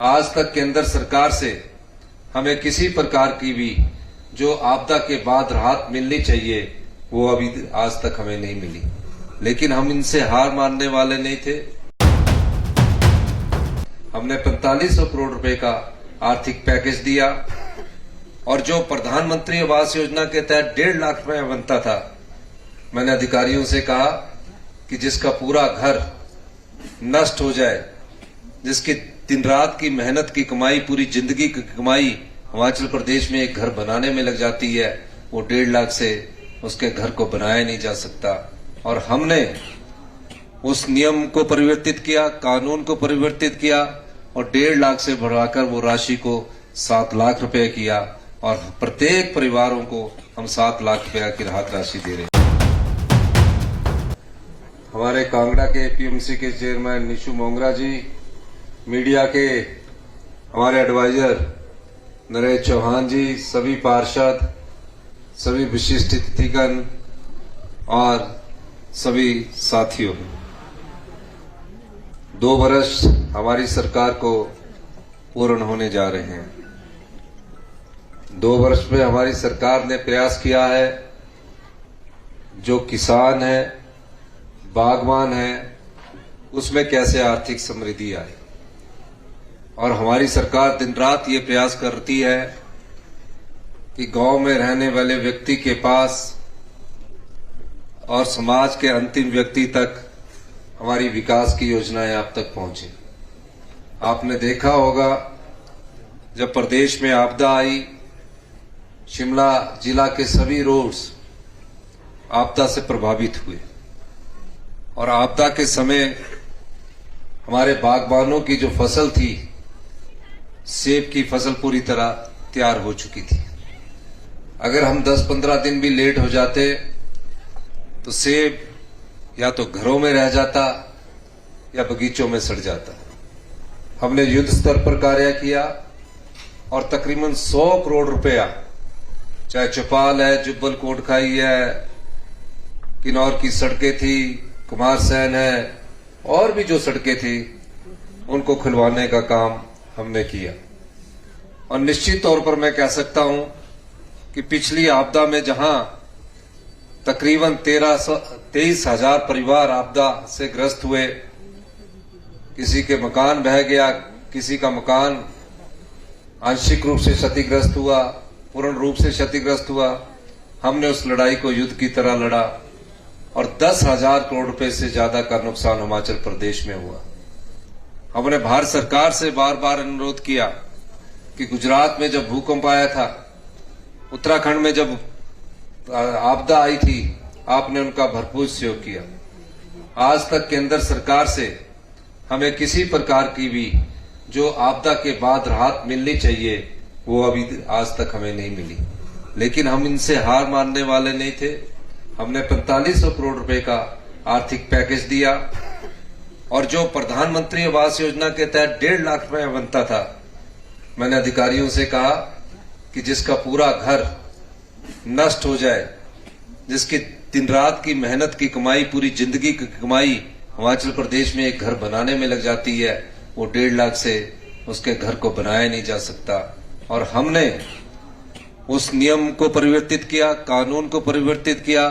आज तक केंद्र सरकार से हमें किसी प्रकार की भी जो आपदा के बाद राहत मिलनी चाहिए वो अभी आज तक हमें नहीं मिली, लेकिन हम इनसे हार मानने वाले नहीं थे। हमने 4500 करोड़ रुपए का आर्थिक पैकेज दिया और जो प्रधानमंत्री आवास योजना के तहत 1.5 लाख रुपए बनता था, मैंने अधिकारियों से कहा कि जिसका पूरा घर नष्ट हो जाए, जिसकी दिन रात की मेहनत की कमाई, पूरी जिंदगी की कमाई हिमाचल प्रदेश में एक घर बनाने में लग जाती है, वो 1.5 लाख से उसके घर को बनाया नहीं जा सकता। और हमने उस नियम को परिवर्तित किया, कानून को परिवर्तित किया और 1.5 लाख से बढ़ाकर वो राशि को 7 लाख रुपए किया और प्रत्येक परिवारों को हम 7 लाख रुपए की राहत राशि दे रहे हैं। हमारे कांगड़ा के पीएमसी के चेयरमैन निशु मोंगरा जी, मीडिया के हमारे एडवाइजर नरेश चौहान जी, सभी पार्षद, सभी विशिष्ट अतिथिगण और सभी साथियों, 2 वर्ष हमारी सरकार को पूर्ण होने जा रहे हैं। 2 वर्ष में हमारी सरकार ने प्रयास किया है, जो किसान है, बागवान है, उसमें कैसे आर्थिक समृद्धि आए। और हमारी सरकार दिन रात ये प्रयास करती है कि गांव में रहने वाले व्यक्ति के पास और समाज के अंतिम व्यक्ति तक हमारी विकास की योजनाएं आप तक पहुंचे। आपने देखा होगा, जब प्रदेश में आपदा आई, शिमला जिला के सभी रोड्स आपदा से प्रभावित हुए और आपदा के समय हमारे बागबानों की जो फसल थी, सेब की फसल पूरी तरह तैयार हो चुकी थी। अगर हम 10-15 दिन भी लेट हो जाते तो सेब या तो घरों में रह जाता या बगीचों में सड़ जाता। हमने युद्ध स्तर पर कार्य किया और तकरीबन 100 करोड़ रुपया, चाहे चौपाल है, जुब्बल कोटखाई है, किन्नौर की सड़कें थी, कुमारसैन है, और भी जो सड़कें थी, उनको खुलवाने का काम हमने किया। और निश्चित तौर पर मैं कह सकता हूं कि पिछली आपदा में जहां तकरीबन 23,000 परिवार आपदा से ग्रस्त हुए, किसी के मकान बह गया, किसी का मकान आंशिक रूप से क्षतिग्रस्त हुआ, पूर्ण रूप से क्षतिग्रस्त हुआ, हमने उस लड़ाई को युद्ध की तरह लड़ा और 10,000 करोड़ रुपए से ज्यादा का नुकसान हिमाचल प्रदेश में हुआ। हमने भारत सरकार से बार बार अनुरोध किया कि गुजरात में जब भूकंप आया था, उत्तराखंड में जब आपदा आई थी, आपने उनका भरपूर सहयोग किया। आज तक केंद्र सरकार से हमें किसी प्रकार की भी जो आपदा के बाद राहत मिलनी चाहिए वो अभी आज तक हमें नहीं मिली, लेकिन हम इनसे हार मानने वाले नहीं थे। हमने 4500 करोड़ रुपए का आर्थिक पैकेज दिया और जो प्रधानमंत्री आवास योजना के तहत 1.5 लाख रुपए बनता था, मैंने अधिकारियों से कहा कि जिसका पूरा घर नष्ट हो जाए, जिसकी दिन रात की मेहनत की कमाई, पूरी जिंदगी की कमाई हिमाचल प्रदेश में एक घर बनाने में लग जाती है, वो 1.5 लाख से उसके घर को बनाया नहीं जा सकता। और हमने उस नियम को परिवर्तित किया, कानून को परिवर्तित किया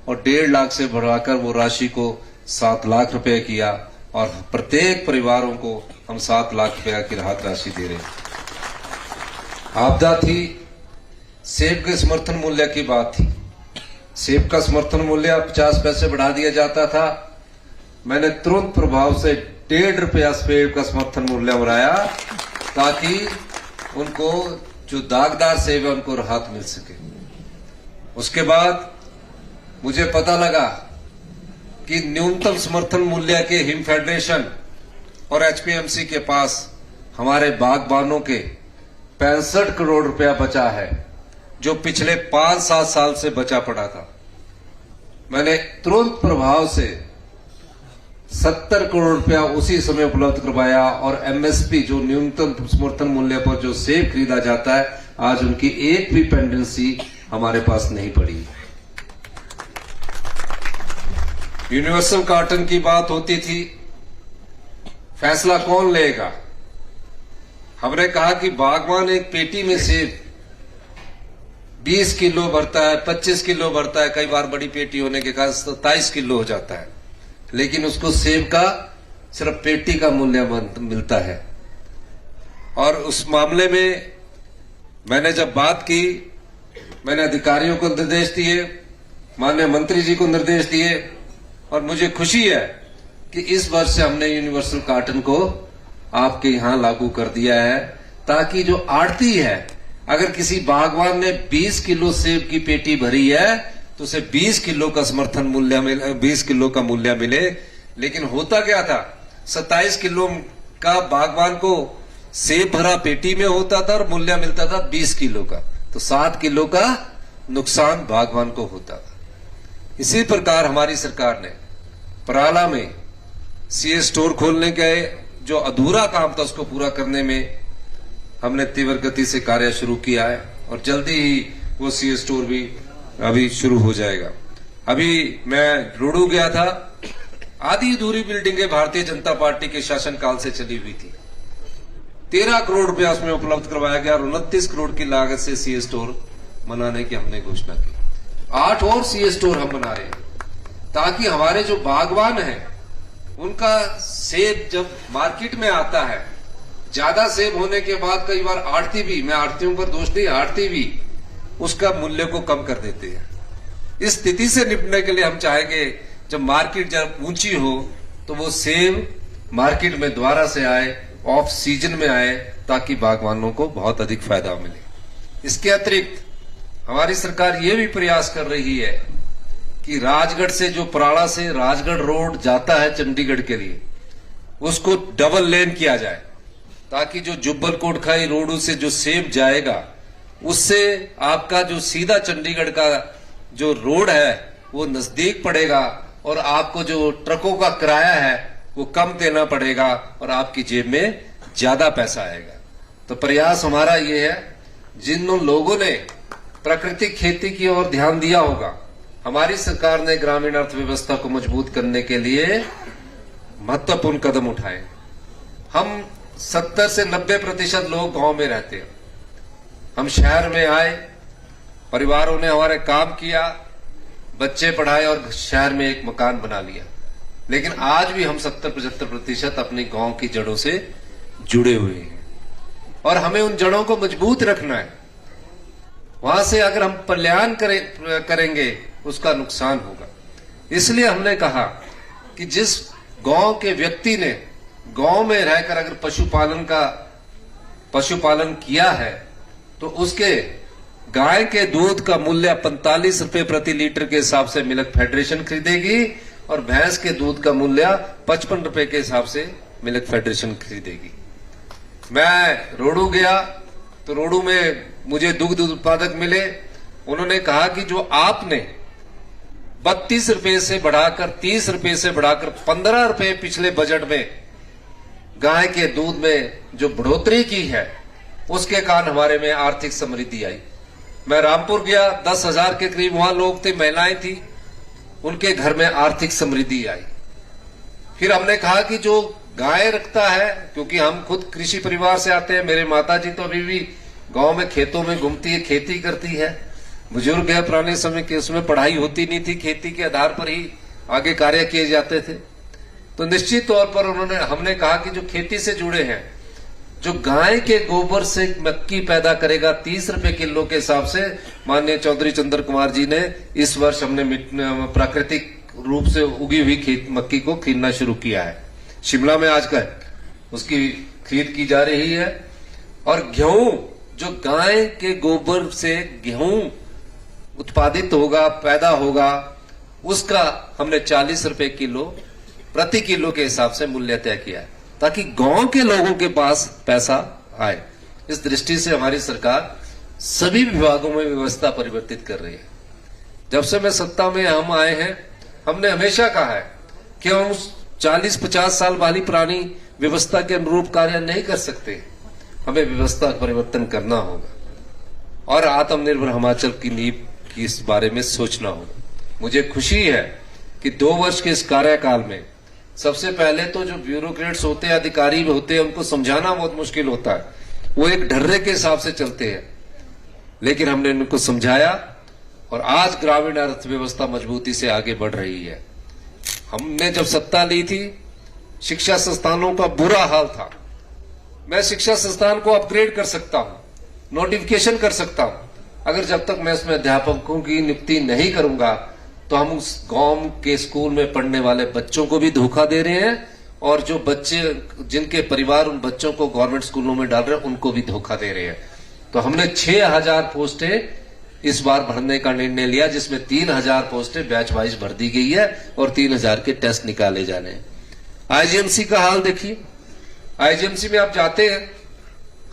और 1.5 लाख से बढ़ाकर वो राशि को 7 लाख रुपए किया और प्रत्येक परिवारों को हम 7 लाख रुपए की राहत राशि दे रहे हैं। आपदा थी, सेब के समर्थन मूल्य की बात थी। सेब का समर्थन मूल्य 50 पैसे बढ़ा दिया जाता था। मैंने तुरंत प्रभाव से 1.5 रुपया सेब का समर्थन मूल्य बढ़ाया ताकि उनको जो दागदार सेब है उनको राहत मिल सके। उसके बाद मुझे पता लगा कि न्यूनतम समर्थन मूल्य के हिम फेडरेशन और एचपीएमसी के पास हमारे बागबानों के 65 करोड़ रुपया बचा है, जो पिछले 5-7 साल से बचा पड़ा था। मैंने तुरंत प्रभाव से 70 करोड़ रुपया उसी समय उपलब्ध करवाया और एमएसपी, जो न्यूनतम समर्थन मूल्य पर जो सेब खरीदा जाता है, आज उनकी एक भी पेंडेंसी हमारे पास नहीं पड़ी। यूनिवर्सल कार्टन की बात होती थी, फैसला कौन लेगा? हमने कहा कि बागवान एक पेटी में सेब 20 किलो भरता है, 25 किलो भरता है, कई बार बड़ी पेटी होने के कारण 27 किलो हो जाता है, लेकिन उसको सेब का सिर्फ पेटी का मूल्य मिलता है। और उस मामले में मैंने जब बात की, मैंने अधिकारियों को निर्देश दिए, माननीय मंत्री जी को निर्देश दिए, और मुझे खुशी है कि इस वर्ष से हमने यूनिवर्सल कार्टन को आपके यहां लागू कर दिया है, ताकि जो आड़ती है, अगर किसी बागवान ने 20 किलो सेब की पेटी भरी है तो उसे 20 किलो का समर्थन मूल्य मिले, 20 किलो का मूल्य मिले। लेकिन होता क्या था, 27 किलो का बागवान को सेब भरा पेटी में होता था और मूल्य मिलता था 20 किलो का, तो 7 किलो का नुकसान बागवान को होता था। इसी प्रकार हमारी सरकार ने पराला में सीए स्टोर खोलने के जो अधूरा काम था उसको पूरा करने में हमने तीव्र गति से कार्य शुरू किया है, और जल्दी ही वो सीए स्टोर भी अभी शुरू हो जाएगा। अभी मैं रोडू गया था, आधी अधूरी बिल्डिंगें भारतीय जनता पार्टी के शासनकाल से चली हुई थी, 13 करोड़ रुपया उसमें उपलब्ध करवाया गया और 29 करोड़ की लागत से सीए स्टोर बनाने की हमने घोषणा की। 8 और सीए स्टोर हम बना रहे हैं, ताकि हमारे जो बागवान हैं उनका सेब जब मार्केट में आता है, ज्यादा सेब होने के बाद कई बार आड़ती भी, मैं आड़तियों पर दोष नहीं, आड़ती भी उसका मूल्य को कम कर देते हैं। इस स्थिति से निपटने के लिए हम चाहेंगे जब मार्केट जब ऊंची हो तो वो सेब मार्केट में दोबारा से आए, ऑफ सीजन में आए, ताकि बागवानों को बहुत अधिक फायदा मिले। इसके अतिरिक्त हमारी सरकार ये भी प्रयास कर रही है कि राजगढ़ से जो पराड़ा से राजगढ़ रोड जाता है चंडीगढ़ के लिए, उसको डबल लेन किया जाए, ताकि जो जुब्बल कोटखाई रोड से जो सेब जाएगा उससे आपका जो सीधा चंडीगढ़ का जो रोड है वो नजदीक पड़ेगा, और आपको जो ट्रकों का किराया है वो कम देना पड़ेगा और आपकी जेब में ज्यादा पैसा आएगा। तो प्रयास हमारा ये है, जिन लोगों ने प्राकृतिक खेती की ओर ध्यान दिया होगा, हमारी सरकार ने ग्रामीण अर्थव्यवस्था को मजबूत करने के लिए महत्वपूर्ण कदम उठाए। हम 70 से 90% लोग गांव में रहते हैं, हम शहर में आए, परिवारों ने हमारे काम किया, बच्चे पढ़ाए और शहर में एक मकान बना लिया, लेकिन आज भी हम 70-75% अपने गांव की जड़ों से जुड़े हुए हैं, और हमें उन जड़ों को मजबूत रखना है। वहां से अगर हम पलायन करेंगे उसका नुकसान होगा। इसलिए हमने कहा कि जिस गांव के व्यक्ति ने गांव में रहकर अगर पशुपालन किया है तो उसके गाय के दूध का मूल्य 45 रुपए प्रति लीटर के हिसाब से मिल्क फेडरेशन खरीदेगी, और भैंस के दूध का मूल्य 55 रुपए के हिसाब से मिल्क फेडरेशन खरीदेगी। मैं रोडू गया तो रोडू में मुझे दुग्ध उत्पादक मिले, उन्होंने कहा कि जो आपने 32 रुपए से बढ़ाकर 30 रुपए से बढ़ाकर 15 रुपए पिछले बजट में गाय के दूध में जो बढ़ोतरी की है, उसके कारण हमारे में आर्थिक समृद्धि आई। मैं रामपुर गया, 10,000 के करीब वहां लोग थे, महिलाएं थी, उनके घर में आर्थिक समृद्धि आई। फिर हमने कहा कि जो गाय रखता है, क्योंकि हम खुद कृषि परिवार से आते हैं, मेरे माता जी तो अभी भी गांव में खेतों में घूमती है, खेती करती है, बुजुर्ग है पुराने समय के, उसमें पढ़ाई होती नहीं थी, खेती के आधार पर ही आगे कार्य किए जाते थे। तो निश्चित तौर पर हमने कहा कि जो खेती से जुड़े हैं, जो गाय के गोबर से मक्की पैदा करेगा 30 रुपए किलो के हिसाब से, माननीय चौधरी चंद्र कुमार जी ने इस वर्ष हमने प्राकृतिक रूप से उगी हुई मक्की को खरीदना शुरू किया है। शिमला में आजकल उसकी खरीद की जा रही है। और गेहूं, जो गाय के गोबर से गेहूं उत्पादित होगा, पैदा होगा, उसका हमने 40 रुपए किलो प्रति किलो के हिसाब से मूल्य तय किया है, ताकि गांव के लोगों के पास पैसा आए। इस दृष्टि से हमारी सरकार सभी विभागों में व्यवस्था परिवर्तित कर रही है। जब से मैं सत्ता में हम आए हैं, हमने हमेशा कहा है कि हम 40-50 साल वाली पुरानी व्यवस्था के अनुरूप कार्य नहीं कर सकते, हमें व्यवस्था परिवर्तन करना होगा और आत्मनिर्भर हिमाचल की नींव की इस बारे में सोचना होगा। मुझे खुशी है कि 2 वर्ष के इस कार्यकाल में सबसे पहले तो जो ब्यूरोक्रेट्स होते हैं, अधिकारी होते हैं, उनको समझाना बहुत मुश्किल होता है वो एक ढर्रे के हिसाब से चलते हैं, लेकिन हमने उनको समझाया और आज ग्रामीण अर्थव्यवस्था मजबूती से आगे बढ़ रही है। हमने जब सत्ता ली थी, शिक्षा संस्थानों का बुरा हाल था। मैं शिक्षा संस्थान को अपग्रेड कर सकता हूं, नोटिफिकेशन कर सकता हूं, अगर जब तक मैं इसमें अध्यापकों की नियुक्ति नहीं करूंगा तो हम उस गांव के स्कूल में पढ़ने वाले बच्चों को भी धोखा दे रहे हैं और जो बच्चे जिनके परिवार उन बच्चों को गवर्नमेंट स्कूलों में डाल रहे हैं उनको भी धोखा दे रहे हैं। तो हमने 6000 पोस्टें इस बार भरने का निर्णय लिया, जिसमें 3000 पोस्टें बैच वाइज भर दी गई है और 3000 के टेस्ट निकाले जाने हैं। आईजीएमसी का हाल देखिए, आईजीएमसी में आप जाते हैं,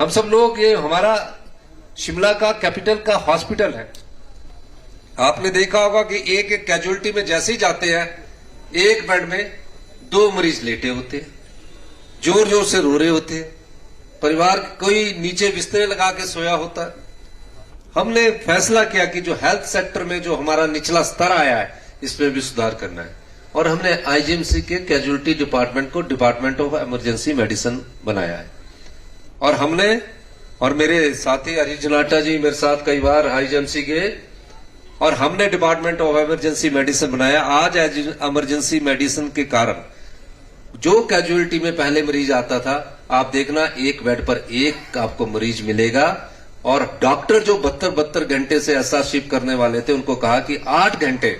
हम सब लोग, ये हमारा शिमला का कैपिटल का हॉस्पिटल है। आपने देखा होगा कि एक एक कैजुअलिटी में जैसे ही जाते हैं, एक बेड में 2 मरीज लेटे होते हैं, जोर जोर से रो रहे होते हैं, परिवार कोई नीचे बिस्तर लगा के सोया होता है। हमने फैसला किया कि जो हेल्थ सेक्टर में जो हमारा निचला स्तर आया है, इसमें भी सुधार करना है और हमने आईजीएमसी के कैजुअलिटी डिपार्टमेंट को डिपार्टमेंट ऑफ इमरजेंसी मेडिसिन बनाया है। और हमने और मेरे साथी हरीश जनाटा जी मेरे साथ कई बार आईजीएमसी गए और हमने डिपार्टमेंट ऑफ इमरजेंसी मेडिसिन बनाया। आज इमरजेंसी मेडिसिन के कारण जो कैजुअलिटी में पहले मरीज आता था, आप देखना एक बेड पर एक आपको मरीज मिलेगा। और डॉक्टर जो 72 घंटे से ऐसा शिफ्ट करने वाले थे, उनको कहा कि 8 घंटे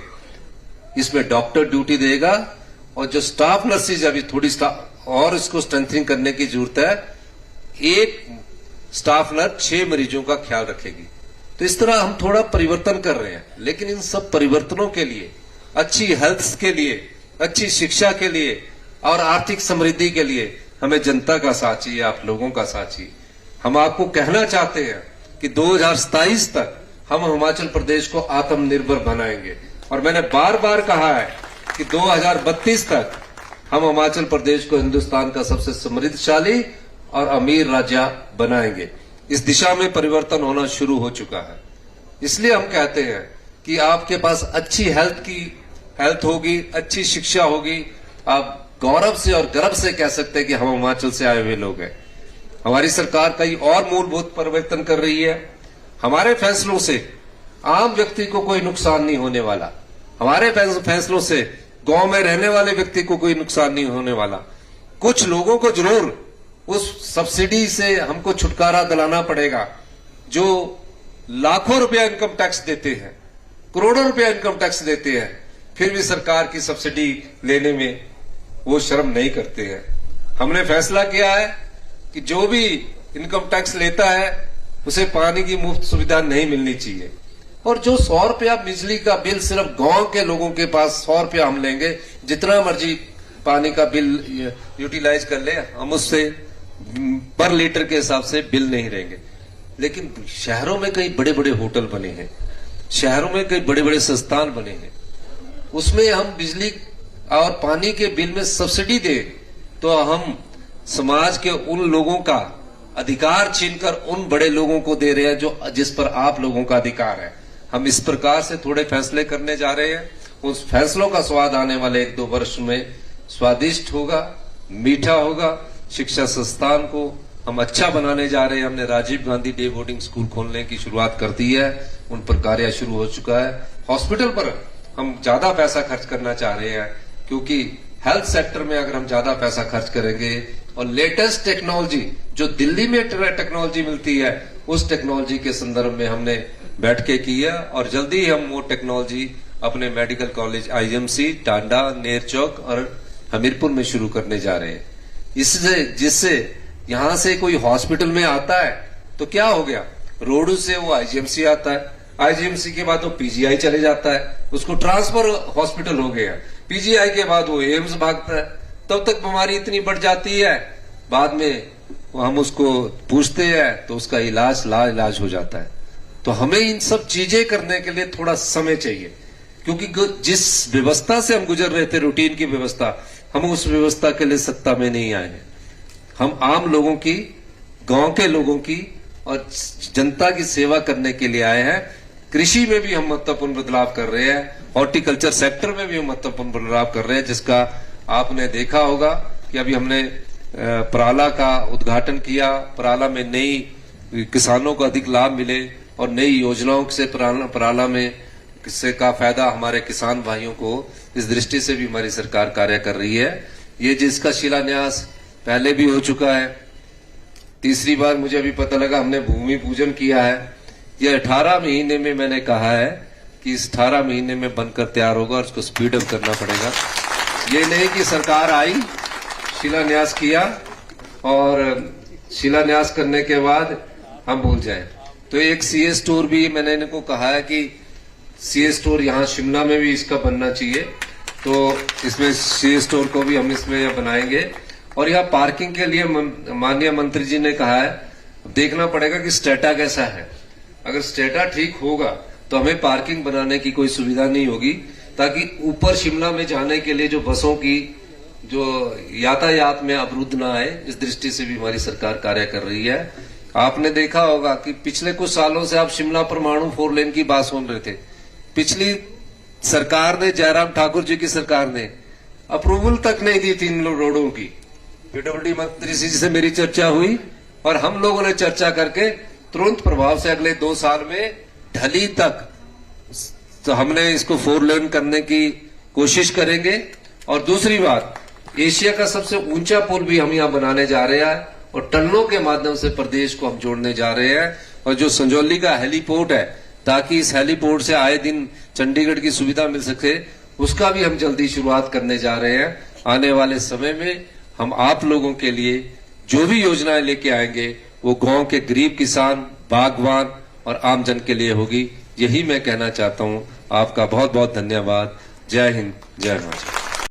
इसमें डॉक्टर ड्यूटी देगा और जो स्टाफ नर्सेज अभी थोड़ी स्टाफ और इसको स्ट्रेंथनिंग करने की जरूरत है, एक स्टाफ नर्स 6 मरीजों का ख्याल रखेगी। तो इस तरह हम थोड़ा परिवर्तन कर रहे हैं, लेकिन इन सब परिवर्तनों के लिए, अच्छी हेल्थ के लिए, अच्छी शिक्षा के लिए और आर्थिक समृद्धि के लिए हमें जनता का साथ चाहिए, आप लोगों का साथ चाहिए। हम आपको कहना चाहते हैं कि 2027 तक हम हिमाचल प्रदेश को आत्मनिर्भर बनाएंगे और मैंने बार बार कहा है कि 2032 तक हम हिमाचल प्रदेश को हिंदुस्तान का सबसे समृद्धशाली और अमीर राज्य बनाएंगे। इस दिशा में परिवर्तन होना शुरू हो चुका है। इसलिए हम कहते हैं कि आपके पास अच्छी हेल्थ होगी, अच्छी शिक्षा होगी, आप गौरव से और गर्व से कह सकते हैं कि हम हिमाचल से आए हुए लोग हैं। हमारी सरकार कई और मूलभूत परिवर्तन कर रही है। हमारे फैसलों से आम व्यक्ति को कोई नुकसान नहीं होने वाला, हमारे फैसलों से गांव में रहने वाले व्यक्ति को कोई नुकसान नहीं होने वाला। कुछ लोगों को जरूर उस सब्सिडी से हमको छुटकारा दिलाना पड़ेगा जो लाखों रुपया इनकम टैक्स देते हैं, करोड़ों रुपया इनकम टैक्स देते हैं, फिर भी सरकार की सब्सिडी लेने में वो शर्म नहीं करते हैं। हमने फैसला किया है कि जो भी इनकम टैक्स लेता है उसे पानी की मुफ्त सुविधा नहीं मिलनी चाहिए। और जो 100 रुपया बिजली का बिल सिर्फ गांव के लोगों के पास 100 रुपया हम लेंगे, जितना मर्जी पानी का बिल यूटिलाइज कर ले, हम उससे पर लीटर के हिसाब से बिल नहीं रहेंगे। लेकिन शहरों में कई बड़े बड़े होटल बने हैं, शहरों में कई बड़े बड़े संस्थान बने हैं, उसमें हम बिजली और पानी के बिल में सब्सिडी दे तो हम समाज के उन लोगों का अधिकार छीनकर उन बड़े लोगों को दे रहे हैं जो जिस पर आप लोगों का अधिकार है। हम इस प्रकार से थोड़े फैसले करने जा रहे हैं। उस फैसलों का स्वाद आने वाले 1-2 वर्ष में स्वादिष्ट होगा, मीठा होगा। शिक्षा संस्थान को हम अच्छा बनाने जा रहे हैं। हमने Rajiv Gandhi day boarding school खोलने की शुरुआत कर दी है, उन पर कार्य शुरू हो चुका है। हॉस्पिटल पर हम ज्यादा पैसा खर्च करना चाह रहे हैं, क्योंकि हेल्थ सेक्टर में अगर हम ज्यादा पैसा खर्च करेंगे और लेटेस्ट टेक्नोलॉजी जो दिल्ली में टेक्नोलॉजी मिलती है, उस टेक्नोलॉजी के संदर्भ में हमने बैठ के की है और जल्दी ही हम वो टेक्नोलॉजी अपने medical college IGMC, Tanda, Nerchowk और हमीरपुर में शुरू करने जा रहे हैं। इससे जिससे यहां से कोई हॉस्पिटल में आता है तो क्या हो गया, रोडू से वो आईजीएमसी आता है, आईजीएमसी के बाद वो पीजीआई चले जाता है, उसको ट्रांसफर हॉस्पिटल हो गया, पीजीआई के बाद वो एम्स भागता है। तब तक बीमारी इतनी बढ़ जाती है, बाद में हम उसको पूछते हैं तो उसका इलाज लाइलाज हो जाता है। तो हमें इन सब चीजें करने के लिए थोड़ा समय चाहिए, क्योंकि जिस व्यवस्था से हम गुजर रहे थे, रूटीन की व्यवस्था, हम उस व्यवस्था के लिए सत्ता में नहीं आए हैं। हम आम लोगों की, गांव के लोगों की और जनता की सेवा करने के लिए आए हैं। कृषि में भी हम महत्वपूर्ण बदलाव कर रहे हैं, हॉर्टिकल्चर सेक्टर में भी हम महत्वपूर्ण बदलाव कर रहे हैं, जिसका आपने देखा होगा कि अभी हमने पराला का उद्घाटन किया। पराला में नई किसानों को अधिक लाभ मिले और नई योजनाओं से पराला में किससे का फायदा हमारे किसान भाइयों को, इस दृष्टि से भी हमारी सरकार कार्य कर रही है। ये जिसका शिलान्यास पहले भी हो चुका है, तीसरी बार मुझे अभी पता लगा हमने भूमि पूजन किया है। ये 18 महीने में मैंने कहा है कि इस 18 महीने में बनकर तैयार होगा और उसको स्पीड अप करना पड़ेगा। ये नहीं कि सरकार आई, शिलान्यास किया और शिलान्यास करने के बाद हम भूल जाए। तो एक सीए स्टोर भी मैंने इनको कहा है कि सीए स्टोर यहाँ शिमला में भी इसका बनना चाहिए, तो इसमें सीए स्टोर को भी हम इसमें बनाएंगे। और यहाँ पार्किंग के लिए माननीय मंत्री जी ने कहा है, देखना पड़ेगा कि स्टेटा कैसा है। अगर स्टेटा ठीक होगा तो हमें पार्किंग बनाने की कोई सुविधा नहीं होगी, ताकि ऊपर शिमला में जाने के लिए जो बसों की जो यातायात में अवरुद्ध ना आए, इस दृष्टि से भी हमारी सरकार कार्य कर रही है। आपने देखा होगा कि पिछले कुछ सालों से आप शिमला परमाणु 4 लेन की बात सुन रहे थे। पिछली सरकार ने, जयराम ठाकुर जी की सरकार ने अप्रूवल तक नहीं दी 3 रोडों की। पीडब्ल्यूडी मंत्री जी से मेरी चर्चा हुई और हम लोगों ने चर्चा करके तुरंत प्रभाव से अगले 2 साल में ढली तक तो हमने इसको 4 लेन करने की कोशिश करेंगे। और दूसरी बात, एशिया का सबसे ऊंचा पुल भी हम यहाँ बनाने जा रहे हैं और टनलों के माध्यम से प्रदेश को हम जोड़ने जा रहे हैं। और जो संजौली का हेलीपोर्ट है, ताकि इस हेलीपोर्ट से आए दिन चंडीगढ़ की सुविधा मिल सके, उसका भी हम जल्दी शुरुआत करने जा रहे हैं। आने वाले समय में हम आप लोगों के लिए जो भी योजनाएं लेके आएंगे वो गांव के गरीब किसान, बागवान और आमजन के लिए होगी। यही मैं कहना चाहता हूं। आपका बहुत बहुत धन्यवाद। जय हिंद, जय हिमाचल।